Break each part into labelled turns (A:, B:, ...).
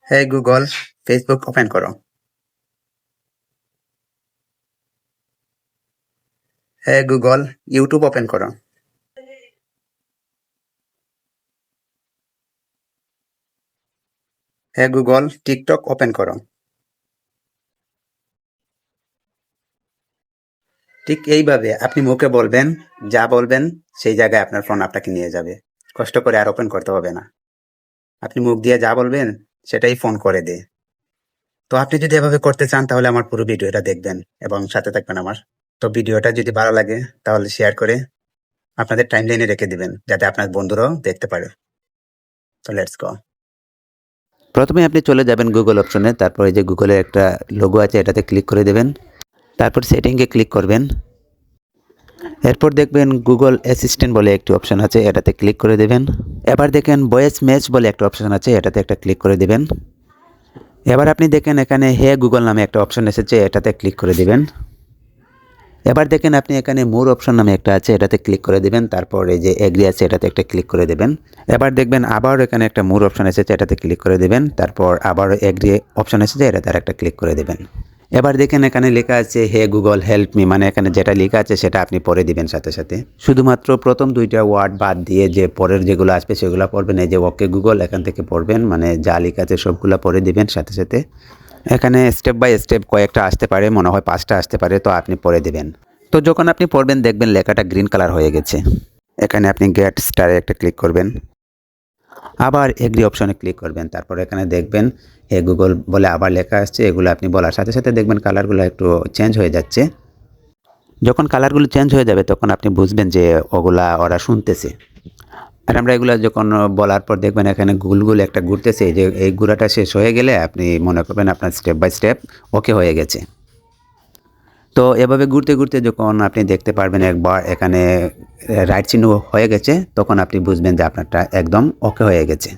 A: Hey Google, Facebook open করো। Hey Google, YouTube open করো। Hey Google, TikTok open করো। ঠিক এইভাবে আপনি মুখে বলবেন, যা বলবেন সেই জায়গায় আপনার ফোন আপনাকে নিয়ে যাবে। কষ্ট করে আর ওপেন করতে হবে না। আপনি মুখ দিয়ে যা বলবেন সেটাই ফোন করে দেয়। তো আপনি যদি এভাবে করতে চান তাহলে আমার পুরো ভিডিওটা দেখবেন এবং সাথে থাকবেন আমার। তো ভিডিওটা যদি ভালো লাগে তাহলে শেয়ার করে আপনাদের টাইমলাইনে রেখে দিবেন যাতে আপনার বন্ধুরাও দেখতে পারে। তো লেটস গো।
B: প্রথমে আপনি চলে যাবেন গুগল অপশনে, তারপর এই যে গুগলের একটা লোগো আছে এটাতে ক্লিক করে দেবেন। তারপর সেটিংয়ে ক্লিক করবেন। এরপর দেখবেন গুগল অ্যাসিস্ট্যান্ট বলে একটি অপশন আছে, এটাতে ক্লিক করে দেবেন। এবার দেখেন ভয়েস ম্যাচ বলে একটা অপশন আছে, এটাতে একটা ক্লিক করে দেবেন। এবার আপনি দেখেন এখানে হে গুগল নামে একটা অপশন এসেছে, এটাতে ক্লিক করে দেবেন। এবার দেখেন আপনি এখানে মোর অপশন নামে একটা আছে, এটাতে ক্লিক করে দিবেন। তারপর এই যে এগ্রি আছে এটাতে একটা ক্লিক করে দেবেন। এবার দেখবেন আবার এখানে একটা মোর অপশন এসেছে, এটাতে ক্লিক করে দেবেন। তারপর আবার এগ্রি অপশন এসেছে, এটাতে আরেকটা ক্লিক করে দেবেন। এবার দেখেন এখানে লেখা আছে হে গুগল হেল্প মি, মানে এখানে যেটা লেখা আছে সেটা আপনি পড়ে দিবেন সাথে সাথে। শুধুমাত্র প্রথম দুইটা ওয়ার্ড বাদ দিয়ে যে পরের যেগুলো আসবে সেগুলো পড়বেন। এই যে ওকে গুগল এখান থেকে পড়বেন, মানে যা লেখা আছে সবগুলো পড়ে দিবেন সাথে সাথে। এখানে স্টেপ বাই স্টেপ কয়েকটা আসতে পারে, মনে হয় 5টা আসতে পারে, তো আপনি পড়ে দিবেন। তো যখন আপনি পড়বেন দেখবেন লেখাটা গ্রিন কালার হয়ে গেছে। এখানে আপনি গেট স্টারে একটা ক্লিক করবেন, আবার এগ্রি অপশনে ক্লিক করবেন। তারপর এখানে দেখবেন হে গুগল বলে আবার লেখা আসছে, এগুলো আপনি বলার সাথে সাথে দেখবেন কালারগুলো একটু চেঞ্জ হয়ে যাচ্ছে। যখন কালারগুলো চেঞ্জ হয়ে যাবে তখন আপনি বুঝবেন যে ওগুলা ওরা শুনতেছে। আর আমরা এগুলো যখন বলার পর দেখবেন এখানে গুলগুল একটা ঘুরতেছে, যে এই ঘোরাটা শেষ হয়ে গেলে আপনি মনে করবেন আপনার স্টেপ বাই স্টেপ ওকে হয়ে গেছে। তো এভাবে ঘুরতে ঘুরতে যখন আপনি দেখতে পারবেন একবার এখানে রাইট চিহ্ন হয়ে গেছে, তখন আপনি বুঝবেন যে আপনারটা একদম ওকে হয়ে গেছে।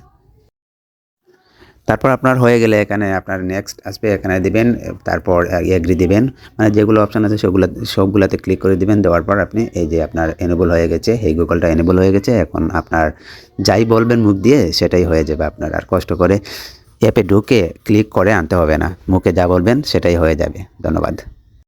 B: তারপর আপনার হয়ে গেলে এখানে আপনার নেক্সট আসবে, এখানে দিবেন। তারপর এগ্রি দিবেন, মানে যেগুলো অপশান আছে সেগুলো সবগুলোতে ক্লিক করে দিবেন। দেওয়ার পর আপনি এই যে আপনার এনেবল হয়ে গেছে, এই গুগলটা এনেবল হয়ে গেছে। এখন আপনার যাই বলবেন মুখ দিয়ে সেটাই হয়ে যাবে আপনার। আর কষ্ট করে অ্যাপে ঢুকে ক্লিক করে আনতে হবে না, মুখে যা বলবেন সেটাই হয়ে যাবে। ধন্যবাদ।